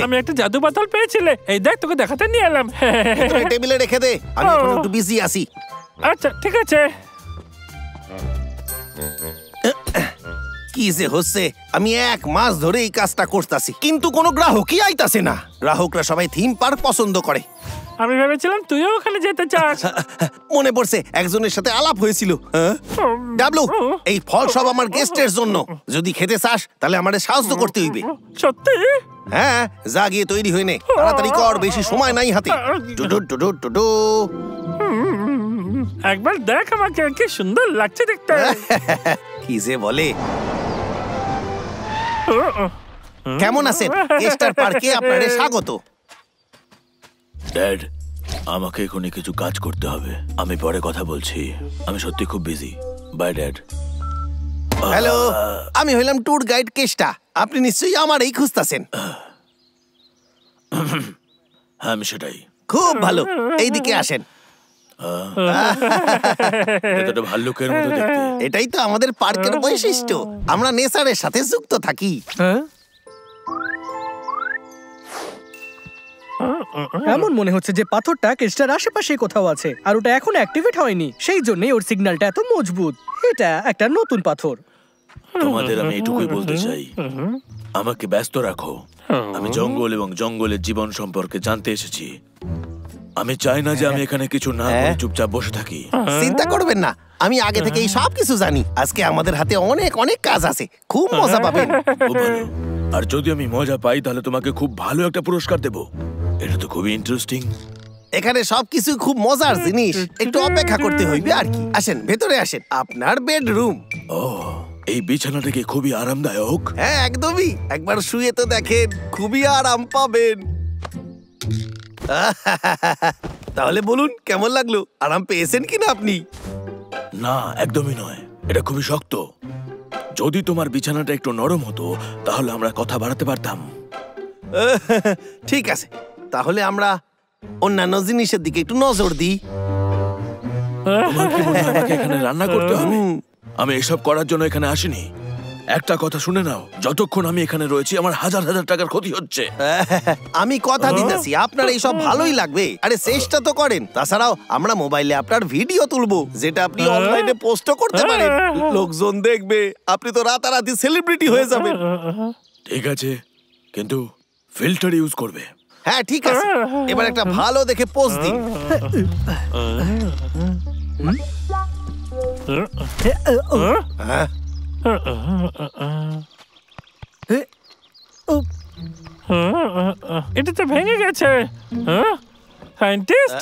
আমি একটা জাদু বোতল পেয়েছিলে, এই দেখ তোকে দেখাতে নিয়ে এলাম। টেবিলে রেখে দে, আমি এখন একটু বিজি আছি। আচ্ছা ঠিক আছে। কি যে হচ্ছে, আমি 1 মাস ধরে এই কাজটা করতেছি, কিন্তু কোনো গ্রাহকই আইতাছে না। গ্রাহকরা সবাই থিম পার্ক পছন্দ করে। আমি ভেবেছিলাম তুইও ওখানে যেতে চাস। মনে পড়ছে, একজনের সাথে আলাপ হয়েছিল। ডাবলু, এই ফল সব আমার গেস্টের জন্য। যদি খেতে চাস তাহলে আমাদের সাহায্য করতে হইবে। সত্যি? হ্যাঁ, যা গিয়ে তৈরি হয়ে নে, তাড়াতাড়ি কর, বেশি সময় নাই হাতে। একবার দেখ আমাকে, কি সুন্দর লাগছে দেখতে। কি যে বলে। কেমন আছেন? গেস্টার পার্কে আপনাদের স্বাগত। ড্যাড, আমাকে এখনই কিছু কাজ করতে হবে, আমি পরে কথা বলছি, আমি সত্যি খুব বিজি। By dad. হ্যালো, আমি হইলাম ট্যুর গাইড কেষ্টা। আপনি নিশ্চয়ই আমার এই খুঁজতেছেন। হ্যাঁ, আমি সেটাই। খুব ভালো, এইদিকে আসেন। ভাল্লুকের মতো দেখতে। এটাই তো আমাদের পার্কের বৈশিষ্ট্য, আমরা নেচারের সাথে যুক্ত থাকি। এমন মনে হচ্ছে যে পাথরটা কেস্টার আশেপাশে কোথাও আছে, আর ওটা এখন অ্যাক্টিভেট হয়নি, সেই জন্যই ওর সিগন্যালটা এত মজবুত। এটা একটা নতুন পাথর। তোমাদের আমি এটুকুই বলতে চাই, আমাকে ব্যস্ত রাখো। আমি জঙ্গল এবং জঙ্গলের জীবন সম্পর্কে জানতে এসেছি। আমি চাই না যে আমি এখানে কিছু না করে চুপচাপ বসে থাকি। চিন্তা করবেন না, আমি আগে থেকে এই সব কিছু জানি। আজকে আমাদের হাতে অনেক অনেক কাজ আছে, খুব মজা পাবেন। খুব ভালো। আর যদি আমি মজা পাই তাহলে তোমাকে খুব ভালো একটা পুরস্কার দেব। এটা তো খুবই ইন্টারেস্টিং। এখানে সবকিছু খুব মজার জিনিস, একটু অপেক্ষা করতে হইবে আর কি। আসেন, ভেতরে আসেন, আপনার বেডরুম। ও, এই বিছানাটা কি খুবই আরামদায়ক? হ্যাঁ, একদমই। একবার শুয়ে তো দেখেন, খুবই আরাম পাবেন। তাহলে বলুন, কেমন লাগলো? আরাম পেয়েছেন কিনা আপনি? না, একদমই নয়, এটা খুবই শক্ত। যদি তোমার বিছানাটা একটু নরম হতো তাহলে আমরা কথা বাড়াতে পারতাম। ঠিক আছে, তাহলে আমরা অন্যান্য জিনিসের দিকে একটু নজর দিই। তোমার কি মনে হয় আমাকে এখানে রান্না করতে হবে? আমি এসব করার জন্য এখানে আসিনি। একটা কথা শুনে নাও, যতক্ষণ আমি এখানে রয়েছি আমার হাজার হাজার টাকার ক্ষতি হচ্ছে। আমি কথা দিতেছি, আপনার এইসব ভালোই লাগবে। আরে চেষ্টা তো করেন। তাছাড়াও আমরা মোবাইলে আপনার ভিডিও তুলবো, যেটা আপনি অনলাইনে পোস্টও করতে পারেন। লোকজন দেখবে, আপনি তো রাতারাতি সেলিব্রিটি হয়ে যাবেন। ঠিক আছে, কিন্তু ফিল্টার ইউজ করবে। হ্যাঁ ঠিক আছে, এবার একটা ভালো দেখে পোস্ট দিন। এটা তো ভেঙে গেছে। সায়েন্টিস্ট,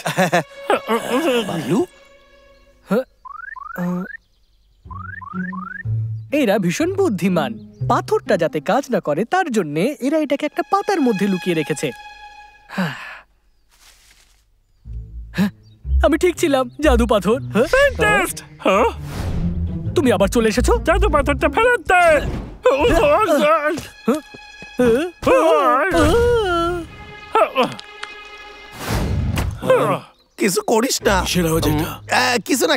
এরা ভীষণ বুদ্ধিমান। পাথরটা যাতে কাজ না করে তার জন্য এরা এটাকে একটা পাতার মধ্যে লুকিয়ে রেখেছে। আমি ঠিক ছিলাম, জাদু পাথর। তুমি আবার চলে এসেছো? জাদু পাথরটা ফেরত দে। কিছু করিস না।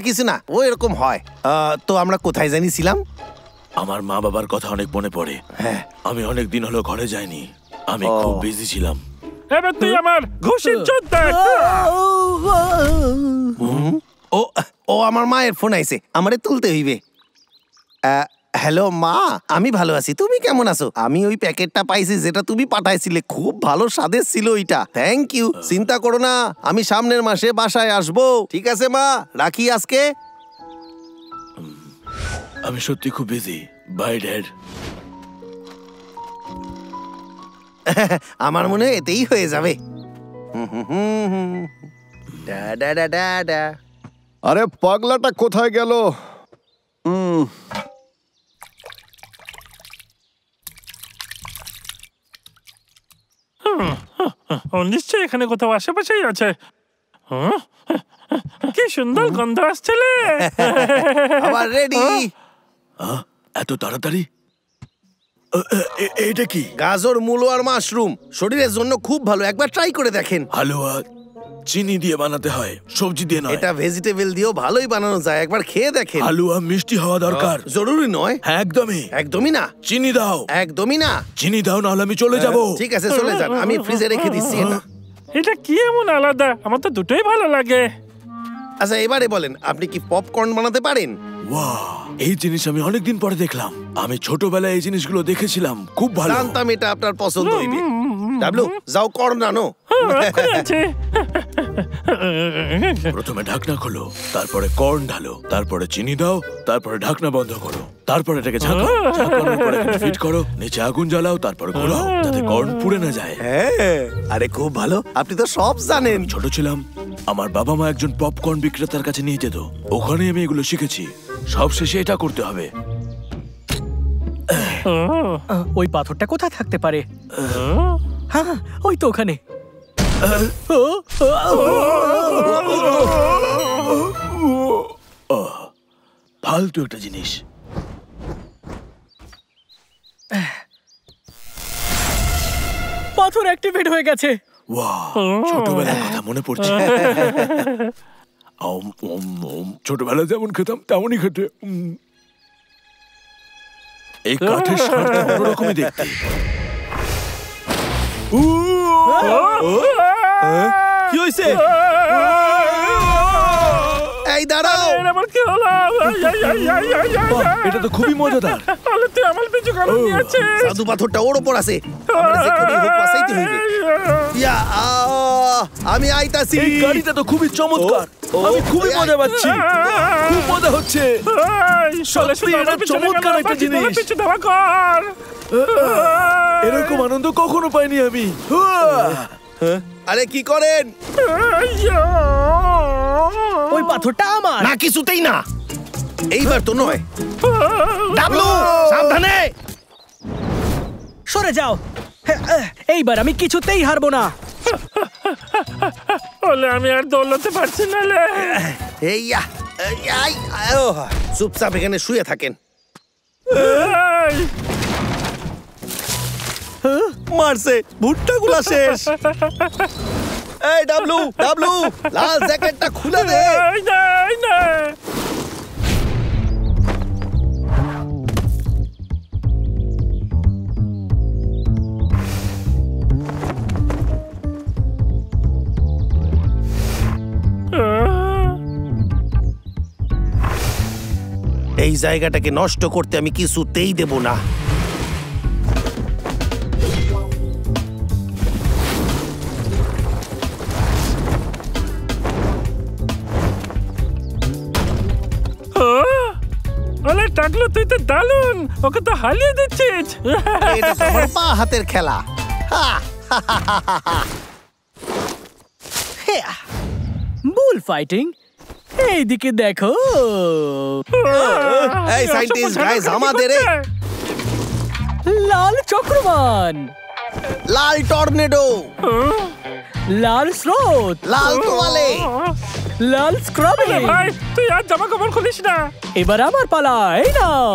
কিছু না, ও এরকম হয়। তো আমরা কোথায় জানিছিলাম? আমার মা বাবার কথা অনেক মনে পড়ে। হ্যাঁ, আমি অনেক দিন হলো ঘরে যাইনি, আমি খুব বিজি ছিলাম। এবার তুই আমার ঘুষির যোদ্ধা। ও আমার মায়ের ফোন আইছে, আমারে তুলতে হইবে। হ্যালো মা, আমি ভালো আছি, তুমি কেমন আছো? আমি ওই প্যাকেটটা পাইছি যেটা তুমি পাঠাইছিলে, খুব ভালো স্বাদের ছিল ওইটা। Thank you. চিন্তা করো না, আমি সামনের মাসে বাসায় আসবো। ঠিক আছে মা, রাখি আজকে। আমি সত্যি খুব বিজি। By dad. আমার মনে হয় এতেই হয়ে যাবে। আরে পাগলাটা কোথায় গেল? ও নিশ্চয়ই এখানে কোথাও আশেপাশেই আছে। কি সুন্দর গন্ধ আসছিলে। আবার রেডি? এত তাড়াতাড়ি? এটা কি? গাজর, মূলো আর মাশরুম শরীরের জন্য খুব ভালো, একবার ট্রাই করে দেখেন। হালুয়া, চিনি দিয়ে বানাতে হয়, সবজি দিয়ে নয়। এটা ভেজিটেবল দিয়েও ভালোই বানানো যায়, একবার খেয়ে দেখেন। আলু আর মিষ্টি হওয়া দরকার। জরুরি নয়। হ্যাঁ, একদমই। একদমই না। চিনি দাও। একদমই না। চিনি দাও, নাহলে আমি চলে যাব। ঠিক আছে, চলে যান, আমি ফ্রিজে রেখে দিচ্ছি এটা। এটা কি এমন আলাদা? আমার তো দুটোই ভালো লাগে। আচ্ছা, এবারে বলেন, আপনি কি পপকর্ন বানাতে পারেন? বাহ, এই জিনিস আমি অনেকদিন পরে দেখলাম। আমি ছোটবেলায় এই জিনিসগুলো দেখেছিলাম, খুব ভালো। জানতাম এটা আপনার পছন্দ হইবে। ডাবলু, যাও কর্ন আনো। প্রথমে ঢাকনা খোলো, তারপরে কর্ন ঢালো, তারপরে চিনি দাও, তারপরে ঢাকনা বন্ধ করো, তারপরে এটাকে ঝাঁকাও, ঝাঁকানোর পরে ফিট করো, নিচে আগুন জ্বালাও, তারপর ঘোরাও যাতে কর্ন পুড়ে না যায়। হ্যাঁ, আরে খুব ভালো, আপনি তো সব জানেন। ছোট ছিলাম, আমার বাবা মা একজন পপকর্ন বিক্রেতার কাছে নিয়ে যেত, ওখানে আমি এগুলো শিখেছি। সব শেষে এটা করতে হবে। ওই পাথরটা কোথায় থাকতে পারে? হ্যাঁ, ওই তো ওখানে। ফালতু একটা জিনিস। পাথর অ্যাক্টিভেট হয়ে গেছে। ওয়াও, ছোটবেলার কথা মনে পড়ছে। ছোটবেলায় যেমন খেতাম তেমনই খেতে। এই কাঠের শাঁখটা অন্যরকমই দেখতে। কি হয়েছে? এই দাঁড়াও। এটা তো খুবই মজাদার। জাদু পাথরটা ওর উপর আছে, আমরা যে করি হোক বাঁচাইতে হইবে। ইয়া, আমি আইতাছি। এই গাড়িটা তো খুবই চমৎকার, আমি খুবই মজা পাচ্ছি, খুব মজা হচ্ছে। সত্যি এটা চমৎকার একটা জিনিস। এরকম আনন্দ কখনো পাইনি আমি। আরে কি করেন? ওই পাথরটা আমার। না, কিছুতেই না, এইবার তো নয়। ডাবলু, সাবধানে। সরে যাও। এইবার আমি কিছুতেই হারবো না। আমি আর দৌড়তে পারছি না। এইয়া, চুপচাপ এখানে শুয়ে থাকেন। মারছে, ভুট্টাগুলা শেষ। এই ডাবলু, ডাবলু, লাল জ্যাকেটটা খুলে দে। এই জায়গাটাকে নষ্ট করতে আমি কিছুতেই দেব না। টাকলো, তুই তো দারুণ, ওকে তো হারিয়ে দিচ্ছিস। এটা তো আমার পা হাতের খেলা। বুল ফাইটিং, এইদিকে দেখো। এই সাইন্টিস্ট গাইস, আমাদের লাল চক্রমান, লাল টর্নেডো, লাল স্রোত, লাল তোয়ালে, লাল স্ক্রাবিং। ভাই, তুই আর জামা কাপড় খুলিস না। এবার আমার পালা, এই নাও।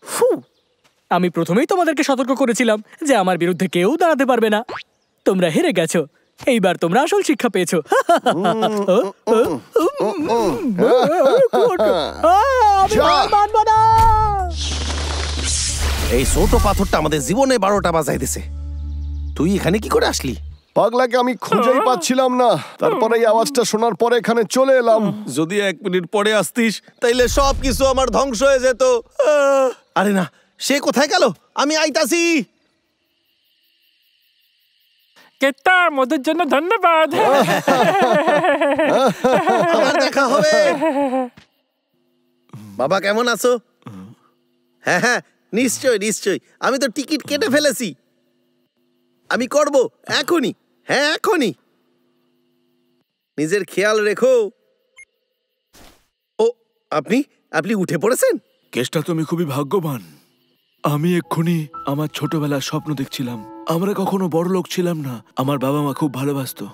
ফু, আমি প্রথমেই তোমাদেরকে সতর্ক করেছিলাম যে আমার বিরুদ্ধে কেউ দাঁড়াতে পারবে না। তোমরা হেরে গেছো, এইবার তোমরা আসল শিক্ষা পেয়েছো। এই ছোট পাথরটা আমাদের জীবনে 12টা বাজাই দিছে। তুই এখানে কি করে আসলি? পাগলাকে আমি খুঁজেই পাচ্ছিলাম না, তারপরে এই আওয়াজটা শোনার পরে এখানে চলে এলাম। যদি 1 মিনিট পরে আসতিস তাইলে সবকিছু আমার ধ্বংস হয়ে যেত। আরে না, সে কোথায় গেল? আমি আইতাছি। কেতা, মধুর জন্য ধন্যবাদ। আবার দেখা হবে। বাবা কেমন আছো? হ্যাঁ হ্যাঁ, নিশ্চয় নিশ্চয়, আমি তো টিকিট কেটে ফেলেছি। আমি করব এখনই। হ্যাঁ, এখনই। নিজের খেয়াল রেখো। ও, আপনি আপনি উঠে পড়েছেন? কেসটা তুমি খুবই ভাগ্যবান। আমি এক্ষুনি আমার ছোটবেলার স্বপ্ন দেখছিলাম। আমরা কখনো বড় লোক ছিলাম না, আমার বাবা মা খুব ভালোবাসতো।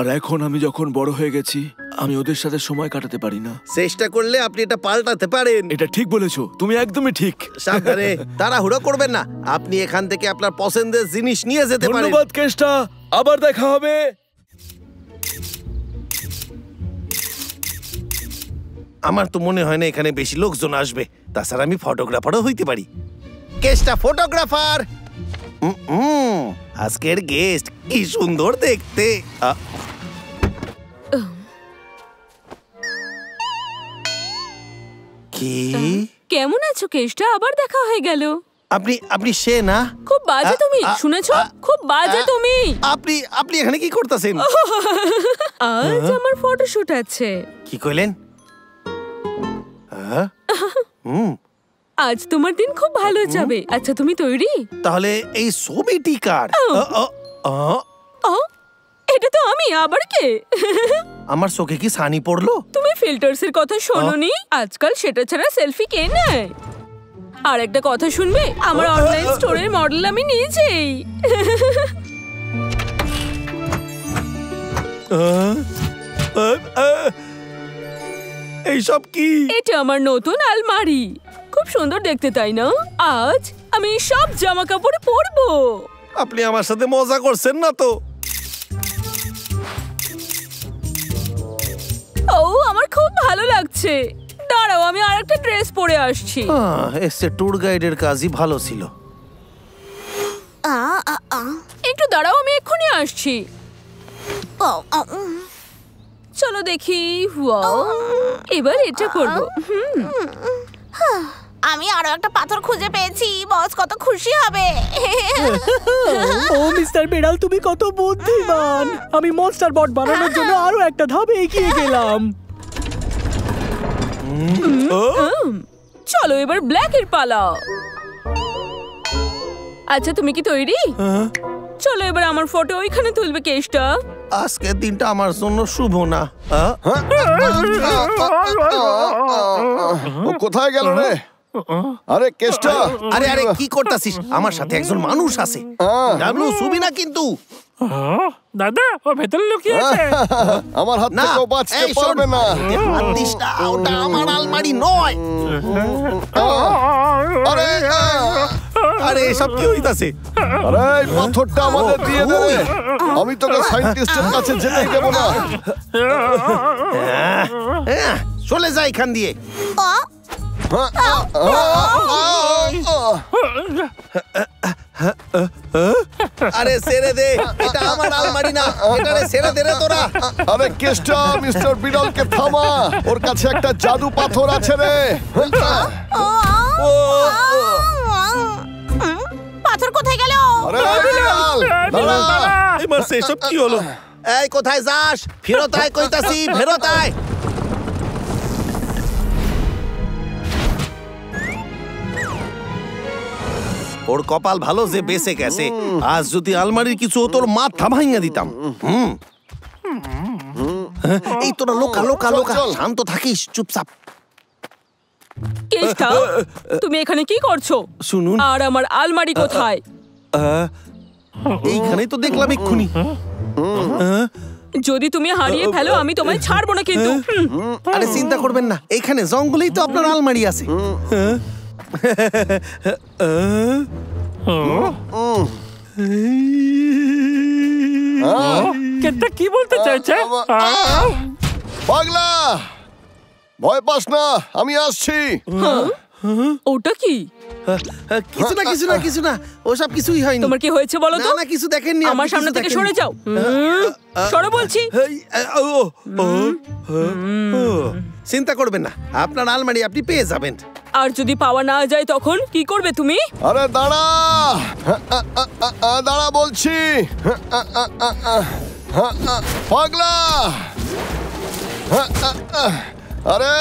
আর এখন আমি যখন বড় হয়ে গেছি আমি ওদের সাথে সময় কাটাতে পারি না। চেষ্টা করলে আপনি এটা পাল্টাতে পারেন। এটা ঠিক বলেছো, তুমি একদমই ঠিক। সাবধানে, তাড়াহুড়ো করবেন না। আপনি এখান থেকে আপনার পছন্দের জিনিস নিয়ে যেতে পারেন। ধন্যবাদ কেষ্টা, আবার দেখা হবে। আমার তো মনে হয় না এখানে বেশি লোকজন আসবে। তাছাড়া আমি ফটোগ্রাফারও হইতে পারি। কেষ্টা ফটোগ্রাফার। আজকের গেস্ট কি সুন্দর দেখতে। কি কেমন আছো কেষ্টা? আবার দেখা হয়ে গেল। আপনি সে না? খুব বাজে তুমি, শুনেছো? খুব বাজে তুমি। আপনি এখানে কি করতেছেন? আজ আমার ফটোশুট আছে। কি কইলেন? আজ তোমার দিন খুব ভালো যাবে। আচ্ছা তুমি তৈরি? তাহলে এই ছবিটি কার? এটা তো আমি, আবার কে? আমার চোখে কি ছানি পড়লো? তুমি ফিল্টারস এর কথা শোনোনি? আজকাল সেটা ছাড়া সেলফি কে নেয়? আর একটা কথা শুনবে, আমার অনলাইন স্টোরের মডেল আমি নিজেই। এইসব কি? এটা আমার নতুন আলমারি। খুব সুন্দর দেখতে, তাই না? আজ আমি সব জামা কাপড় পরবো। আপনি আমার সাথে মজা করছেন না তো? ও, আমার খুব ভালো লাগছে। দাঁড়াও, আমি আরেকটা ড্রেস পরে আসছি। এসে ট্যুর গাইডের কাজই ভালো ছিল। একটু দাঁড়াও, আমি এক্ষুনি আসছি। চলো দেখি। এবার এটা করবো। আমি আরো একটা পাথর খুঁজে পেয়েছি। বস কত খুশি হবে। ও মিস্টার বিড়াল, তুমি কত বুদ্ধিমান। আমি মনস্টার বট বানানোর জন্য আরো একটা ধাপ এগিয়ে গেলাম। চলো এবার ব্ল্যাক এর পালা। আচ্ছা তুমি কি তৈরি? চলো এবার আমার ফটো ওইখানে তুলবে কেষ্টা। আজকের দিনটা আমার জন্য শুভ না। ও কোথায় গেল রে? আরে কেষ্টা, আরে কি করতাছিস? আমার সাথে একজন মানুষ আছে। ডাবলু ছবি না কিন্তু। দাদা, ও ভেতরে লুকিয়ে আছে। আমার হাত থেকে ও বাঁচতে পারবে না। হাত দিস না, ওটা আমার আলমারি নয়। আরে এসব কি হইতাছে? আরে এই পাথরটা আমাদের দিয়ে দে রে। আমি তোকে সায়েন্টিস্টের কাছে যেতেই দেব না। চলে যা এখান দিয়ে। আরে ছেড়ে দে, এটা আমার আলমারি না। এটারে ছেড়ে দে রে তোরা। আরে কেষ্টা, মিস্টার বিড়ালকে থামা। ওর কাছে একটা জাদু পাথর আছে রে। পাথর কোথায় গেল? আরে বিড়াল, দাঁড়া। এবার এসব কি হলো? এই কোথায় যাস? ফেরত আয় কইতাছি, ফেরত আয়। ওর কপাল ভালো যে বেঁচে গেছে। আজ যদি আলমারির কিছু তোর মাথা ভাঙিয়ে দিতাম। এই তোরা লোকা লোকা লোকা, শান্ত থাকিস, চুপচাপ। কেষ্টা, তুমি এখানে কি করছো? শুনুন। আর আমার আলমারি কোথায়? এইখানেই তো দেখলাম এক্ষুনি। যদি তুমি হারিয়ে ফেলো আমি তোমায় ছাড়বো না কিন্তু। আরে চিন্তা করবেন না, এইখানে জঙ্গলেই তো আপনার আলমারি আছে। কেনটা কি বলতে চাইছে? পাগলা, ভয় পাস না, আমি আসছি। ওটা কি? কিছু না, ওসব কিছুই হয়নি। তোমার কি হয়েছে বলো তো? না কিছু দেখেননি। আমার সামনে থেকে সরে যাও। সরে বলছি। চিন্তা করবেন না, আপনার আলমারি আপনি পেয়ে যাবেন। আর যদি পাওয়া না যায় তখন কি করবে তুমি? আরে দাঁড়া, দাঁড়া বলছি। পাগলা, আরে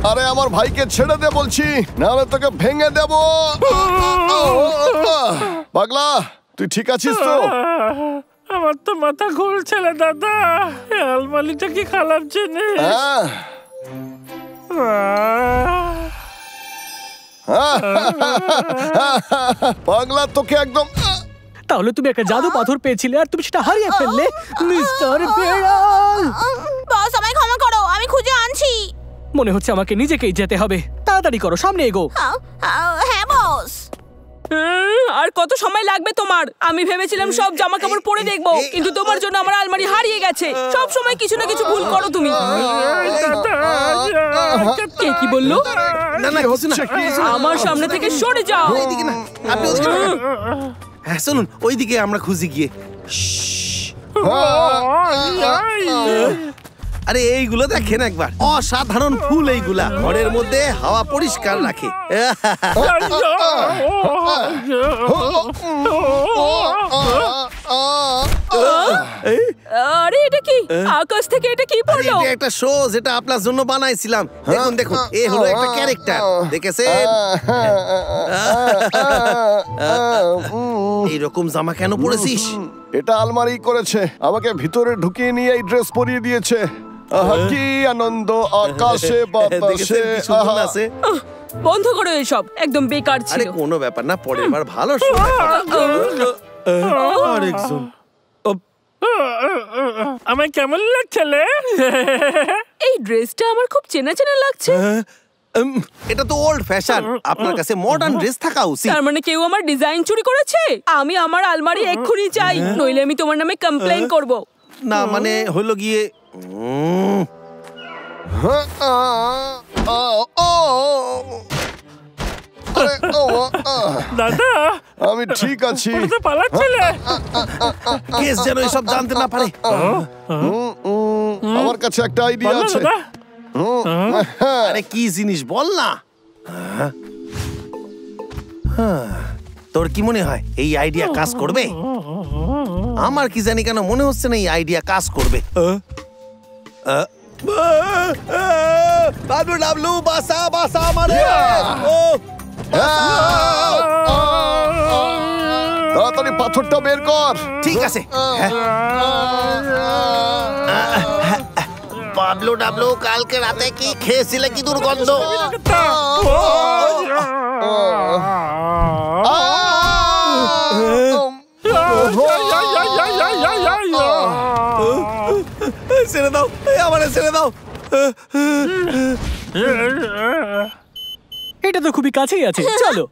আরে আমার ভাইকে ছেড়ে দে বলছি, নাহলে তোকে ভেঙে দেব। পাগলা, তুই ঠিক আছিস তো? আমার তো মাথা ঘুরছে দাদা। আলমারিটা কি খারাপ জিনিস? পাগলা, তোকে একদম তাহলে তুমি একটা জাদু পাথর পেয়েছিলে আর তুমি সেটা হারিয়ে ফেললে মিস্টার বেড়াল। বস আমায় ক্ষমা করো, আমি খুঁজে আনছি। মনে হচ্ছে আমাকে নিজেকেই যেতে হবে। তাড়াতাড়ি করো, সামনে এগো। হ্যাঁ বস। আর কত সময় লাগবে তোমার? আমি ভেবেছিলাম সব জামা কাপড় পরে দেখবো, কিন্তু তোমার জন্য আমার আলমারি হারিয়ে গেছে। সব সময় কিছু না কিছু ভুল করো তুমি। কে কি বললো? না না, কিছু না। আমার সামনে থেকে সরে যাও। ওইদিকে না, আপনি ওইদিকে না। হ্যাঁ শুনুন, ওইদিকে আমরা খুঁজি গিয়ে। আরে এইগুলো দেখেন একবার, অসাধারণ ফুল এইগুলা। ঘরের মধ্যে হাওয়া পরিষ্কার রাখে। আরে এটা কি? আকাশ থেকে এটা কি পড়লো? এটা একটা শো যেটা আপনার জন্য বানাইছিলাম। দেখুন দেখুন, এ হলো একটা ক্যারেক্টার, দেখেছেন? এইরকম জামা কেন পরেছিস? এটা আলমারি করেছে, আমাকে ভিতরে ঢুকিয়ে নিয়ে এই ড্রেস পরিয়ে দিয়েছে। আহা কি আনন্দ, আকাশে বাতাসে। দেখেছেন কি সুন্দর আছে? বন্ধ করো এসব, একদম বেকার আরে ছিল। কোনো ব্যাপার না, পরের বার ভালো শো আরেকজন। আমায় কেমন লাগছে? এই ড্রেসটা আমার খুব চেনা চেনা লাগছে। এটা তো ওল্ড ফ্যাশন, আপনার কাছে মডার্ন ড্রেস থাকা উচিত। তার মানে কেউ আমার ডিজাইন চুরি করেছে? আমি আমার আলমারি এক্ষুনি চাই, নইলে আমি তোমার নামে কমপ্লেইন করব। না মানে হলো গিয়ে দাদা আমি ঠিক আছি। তো পালাচ্ছিলে। কেস যেন এসব জানতে না পারে। আমার কাছে একটা আইডিয়া বলো আছে। দাদা। আরে কি জিনিস বল না। তোর কি মনে হয় এই আইডিয়া কাজ করবে? আমার কি জানি কেন মনে হচ্ছে না এই আইডিয়া কাজ করবে। ডাবলু ডাবলু বাসা বাসা মানে তাড়াতাড়ি পাথরটা বের কর। ঠিক আছে। বাবলু ডাবলু কালকে রাতে কি খেয়েছিলে? কি দুর্গন্ধ। ছেড়ে দাও, আমার ছেড়ে দাও। এটা তো খুবই কাছেই আছে, চলো।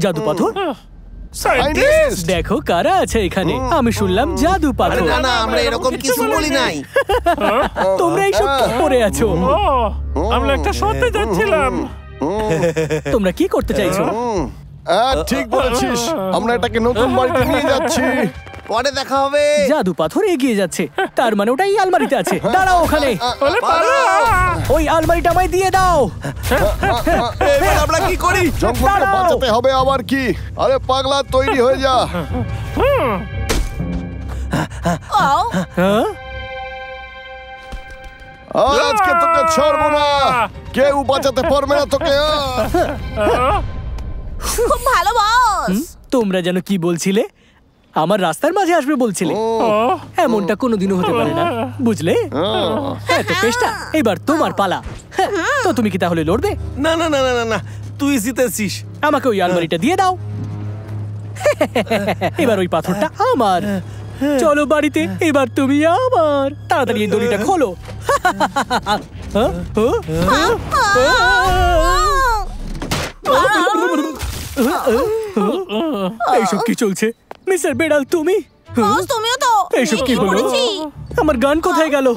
জাদু পাথর? সায়েন্টিস্ট দেখো কারা আছে এখানে। আমি শুনলাম জাদু আরে পাথর। না না, আমরা এরকম কিছু বলি নাই। তোমরা এইসব কি করে আছো? আমরা একটা শোতে যাচ্ছিলাম। তোমরা কি করতে চাইছো? ঠিক বলেছিস, আমরা এটাকে নতুন বাড়িতে নিয়ে যাচ্ছি। পরে দেখা হবে। জাদু পাথর এগিয়ে যাচ্ছে, তার মানে ওটা এই আলমারিতে আছে। দাঁড়াও ওখানে, ওই আলমারিটা আমায় দিয়ে দাও। এবার আমরা কি করি? জঙ্গলকে বাঁচাতে হবে আবার কি? আরে পাগলা, তৈরি হয়ে যা। হ্যাঁ? আজকে তোকে ছাড়বো না, কেউ বাঁচাতে পারবে না তোকে। খুব ভালো বস। তোমরা যেন কি বলছিলে? আমার রাস্তার মাঝে আসবে বলছিলে। এমনটা কোনোদিনও হতে পারে না, বুঝলে? হ্যাঁ তো কেষ্টা, এবার তোমার পালা। হ্যাঁ, তো তুমি কি তাহলে লড়বে? না না না না না না, তুই জিতেছিস। আমাকে ওই আলমারিটা দিয়ে দাও। এবার ওই পাথরটা আমার। চলো বাড়িতে, এবার তুমি আমার। তাড়াতাড়ি এই দড়িটা খোলো। এইসব কি চলছে? মিস্টার বেড়াল তুমি? বস তুমিও তো। এইসব কি হলো? করেছি? আমার গান কোথায় গেল?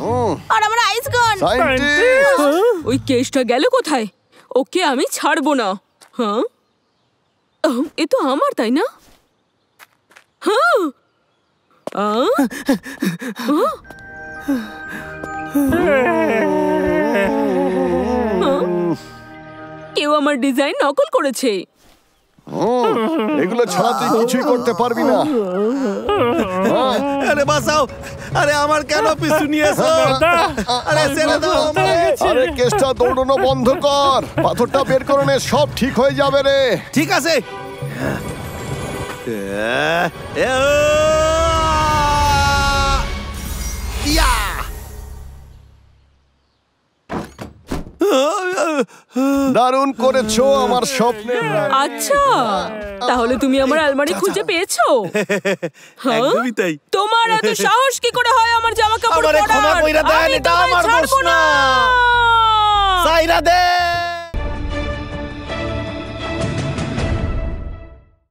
আর আমার আইস গান। সায়েন্টিস্ট ওই কেসটা গেল কোথায়? ওকে আমি ছাড়বো না। হ্যাঁ, এ তো আমার, তাই না? হ্যাঁ। কেউ আমার ডিজাইন নকল করেছে। এগুলো ছাড়া তুই কিছুই করতে পারবি না। আরে বাঁচাও, আরে আমার কেন পিছু নিয়েছো? আরে ছেড়ে দাও আমারে। আরে কেসটা দৌড়ানো বন্ধ কর, পাথরটা বের করে নে, সব ঠিক হয়ে যাবে রে। ঠিক আছে। ইয়া দারুণ করেছো আমার স্বপ্নের রানী। আচ্ছা, তাহলে তুমি আমার আলমারি খুঁজে পেয়েছো? হ্যাঁ? একদমই তাই। তোমার এত সাহস কি করে হয় আমার জামা কাপড় আমারে ক্ষমা পরার? কইরা দেন, আমি এটা তোমায় আমার দোষ ছাড়বো না। সাইরা দে।